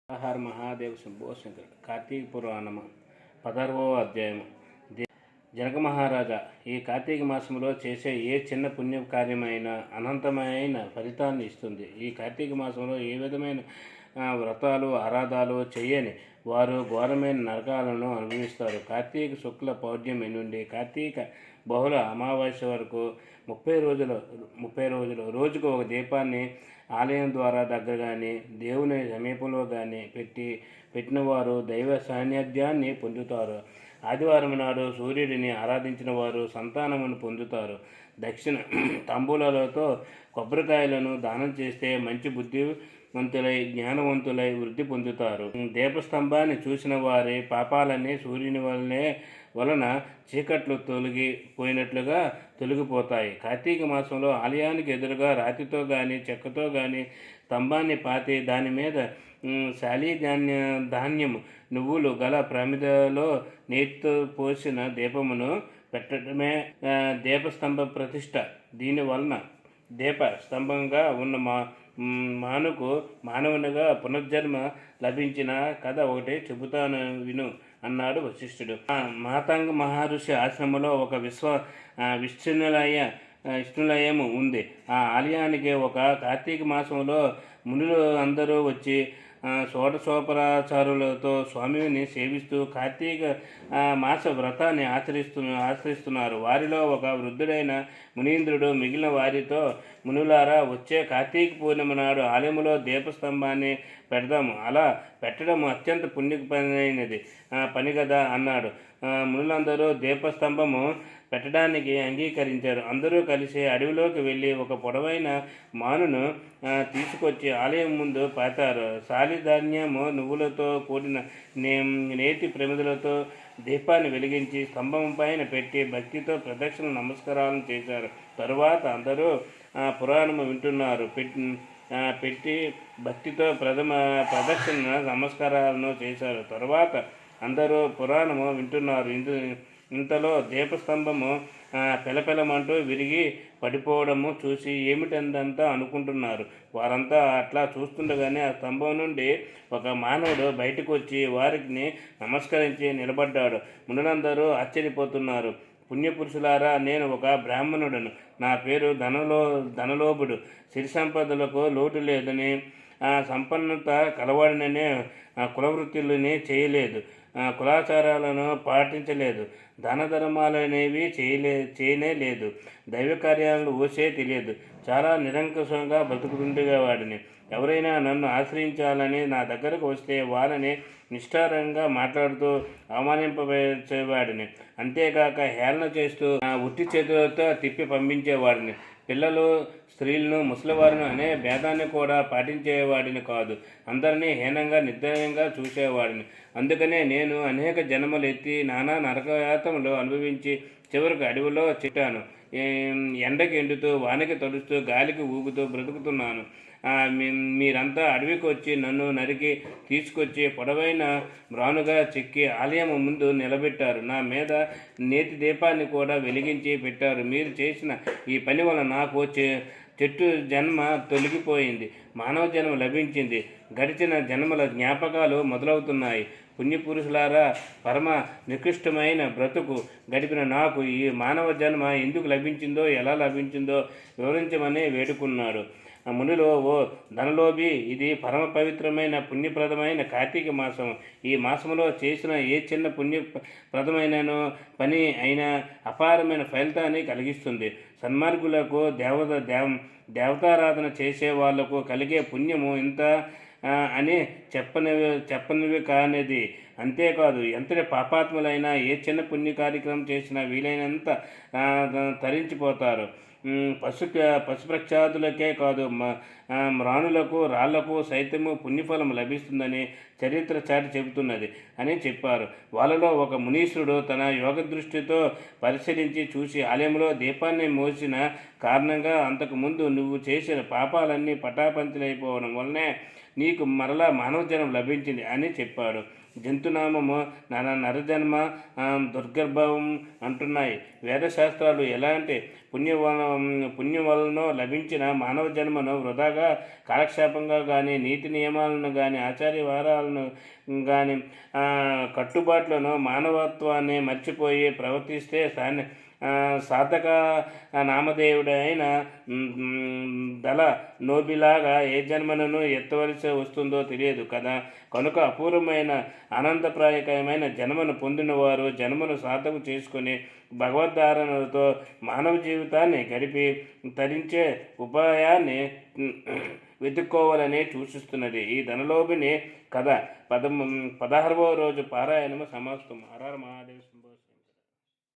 హర మహాదేవ శంభో శంకర్. కార్తీక పురాణము 16వ అధ్యాయము. జనక మహారాజా, ఈ కార్తీక మాసంలో చేసే ఏ చిన్న పుణ్య కార్యమైన అనంతమైన ఫలితాన్ని ఇస్తుంది. ఈ కార్తీక మాసంలో ఏ విధమైన వ్రతాలు ఆరాధాలు చేయని వారు ఘోరమైన నరకాలను అనుభవిస్తారు. కార్తీక శుక్ల పౌర్ణమి నుండి కార్తీక బహుళ అమావాస్య వరకు 30 రోజులు రోజుకు ఒక దీపాన్ని ఆలయం ద్వారా దగ్గర కానీ దేవుని సమీపంలో కానీ పెట్టిన వారు దైవ సాన్నిధ్యాన్ని పొందుతారు. ఆదివారం నాడు సూర్యుడిని ఆరాధించిన వారు సంతానమును పొందుతారు. దక్షిణ తాంబూలాలతో కొబ్బరికాయలను దానం చేస్తే మంచి బుద్ధివంతులై జ్ఞానవంతులై వృద్ధి పొందుతారు. దీపస్తంభాన్ని చూసిన వారి పాపాలన్నీ సూర్యుని వలన చీకట్లు తొలగిపోయినట్లుగా తొలగిపోతాయి. కార్తీక మాసంలో ఆలయానికి ఎదురుగా రాతితో కానీ చెక్కతో కానీ స్తంభాన్ని పాతి దాని మీద ధాన్యము నువ్వులు గల ప్రమిదలో నేతితో పోసిన దీపమును పెట్టడమే దీపస్తంభ ప్రతిష్ట. దీనివలన దీప స్తంభంగా ఉన్న మానవునిగా పునర్జన్మ లభించిన కథ ఒకటి చెబుతాను విను అన్నాడు వశిష్ఠుడు. మాతంగ మహర్షి ఆశ్రమంలో ఒక విష్ణులయము ఉంది. ఆ ఆలయానికి ఒక కార్తీక మాసంలో మునులు అందరూ వచ్చి షోడశోపచారులతో స్వామిని సేవిస్తూ కార్తీక మాస వ్రతాన్ని ఆచరిస్తున్నారు. వారిలో ఒక వృద్ధుడైన మునీంద్రుడు మిగిలిన వారితో, మునులారా, వచ్చే కార్తీక పూర్ణిమ నాడు ఆలయంలో దీపస్తంభాన్ని పెడదాము. అలా పెట్టడం అత్యంత పుణ్యమైనది పని కదా అన్నాడు. మునులందరూ దీపస్తంభము పెట్టడానికి అంగీకరించారు. అందరూ కలిసి అడవిలోకి వెళ్ళి ఒక పొడవైన మానును తీసుకొచ్చి ఆలయం ముందు పాతారు. సాలిధాన్యము నువ్వులతో కూడిన నేతి ప్రమిదలతో దీపాన్ని వెలిగించి స్తంభం పైన పెట్టి భక్తితో ప్రదక్షిణ నమస్కారాలను చేశారు. తరువాత అందరూ పురాణము వింటున్నారు. పెట్టి భక్తితో ప్రదక్షిణ నమస్కారాలను చేశారు. తరువాత అందరూ పురాణము వింటున్నారు. ఇంతలో దీపస్తంభము పెలపెలమంటూ విరిగి పడిపోవడము చూసి ఏమిటందంతా అనుకుంటున్నారు. వారంతా అట్లా చూస్తుండగానే ఆ స్తంభం నుండి ఒక మానవుడు బయటకు వచ్చి వారికి నమస్కరించి నిలబడ్డాడు. మునులందరూ ఆశ్చర్యపోతున్నారు. పుణ్యపురుషులారా, నేను ఒక బ్రాహ్మణుడను. నా పేరు ధనలోభుడు. సిరి సంపదలకు లోటు లేదని, సంపన్నత కలవాడిననే కులవృత్తులని చేయలేదు, కులాచారాలను పాటించలేదు, దాన ధర్మాలనేవి చేయనే లేదు, దైవ కార్యాలను ఊసే తెలియదు, చాలా నిరంకుశంగా బ్రతుకుతుండేవాడిని. ఎవరైనా నన్ను ఆశ్రయించాలని నా దగ్గరకు వస్తే వారిని నిష్ఠారంగా మాట్లాడుతూ అవమానింపచేవాడిని. అంతేకాక హేళన చేస్తూ ఉట్టి చేతులతో తిప్పి పంపించేవాడిని. పిల్లలు, స్త్రీలను, ముసలివారిని అనే భేదాన్ని కూడా పాటించేవాడిని కాదు. అందరినీ హీనంగా నిర్దయంగా చూసేవాడిని. అందుకనే నేను అనేక జన్మలు ఎత్తి నానా నరకయాతములు అనుభవించి చివరికి అడవిలో చిట్టాను. ఎండకి ఎండుతూ, వానకి తడుస్తూ, గాలికి ఊగుతూ బ్రతుకుతున్నాను. మీరంతా అడవికి వచ్చి నన్ను నరికి తీసుకొచ్చి పొడవైన మ్రానుగా చెక్కి ఆలయం ముందు నిలబెట్టారు. నా మీద నేతి దీపాన్ని కూడా వెలిగించి పెట్టారు. మీరు చేసిన ఈ పని వల్ల నాకు చెట్టు జన్మ తొలగిపోయింది, మానవ జన్మ లభించింది, గడిచిన జన్మల జ్ఞాపకాలు మొదలవుతున్నాయి. పుణ్యపురుషులారా, పరమ నికృష్టమైన బ్రతుకు గడిపిన నాకు ఈ మానవ జన్మ ఎందుకు లభించిందో, ఎలా లభించిందో వివరించమని వేడుకున్నాడు. మునిలో, ఓ ధనలోభి, ఇది పరమ పవిత్రమైన పుణ్యప్రదమైన కార్తీక మాసం. ఈ మాసంలో చేసిన ఏ చిన్న పుణ్యప్రదమైన పని అయినా అపారమైన ఫలితాన్ని కలిగిస్తుంది. సన్మార్గులకు, దేవతారాధన చేసే వాళ్లకు కలిగే పుణ్యము ఇంత అని చెప్పనివి కానిది. అంతేకాదు, ఎంతటి పాపాత్ములైనా ఏ చిన్న పుణ్య కార్యక్రమం చేసినా వీలైనంత తరించిపోతారు. పశుప్రక్షాదులకే కాదు, మ్రాణులకు, రాళ్లకు సైతము పుణ్యఫలం లభిస్తుందని చరిత్ర చాటి చెబుతున్నది అని చెప్పారు. వాళ్ళలో ఒక మునీశ్వరుడు తన యోగ దృష్టితో పరిశీలించి చూసి, ఆలయంలో దీపాన్ని మోసిన కారణంగా అంతకుముందు నువ్వు చేసిన పాపాలన్నీ పటాపంచలైపోవడం వల్లనే నీకు మరలా మానవ జన్మ లభించింది అని చెప్పాడు. జంతునామము నరజన్మ దుర్గర్భం అంటున్నాయి వేదశాస్త్రాలు. ఎలాంటి పుణ్యం వలనో లభించిన మానవ జన్మను వృధాగా కాలక్షేపంగా కానీ, నీతి నియమాలను కానీ, ఆచార్య వారాలను కానీ, కట్టుబాట్లను, మానవత్వాన్ని మర్చిపోయి ప్రవర్తిస్తే సాధక నామదేవుడైన దళ నోబిలాగా ఏ జన్మను ఎత్తవలసి వస్తుందో తెలియదు కదా. కనుక అపూర్వమైన ఆనందప్రాయకమైన జన్మను పొందినవారు జన్మను సాధకు చేసుకుని భగవద్ధారణలతో మానవ జీవితాన్ని గడిపి తరించే ఉపాయాన్ని వెతుక్కోవాలని సూచిస్తున్నది ఈ ధనలోభిని కథ. 16వ రోజు పారాయణము సమాప్తం. హర హర మహాదేవ.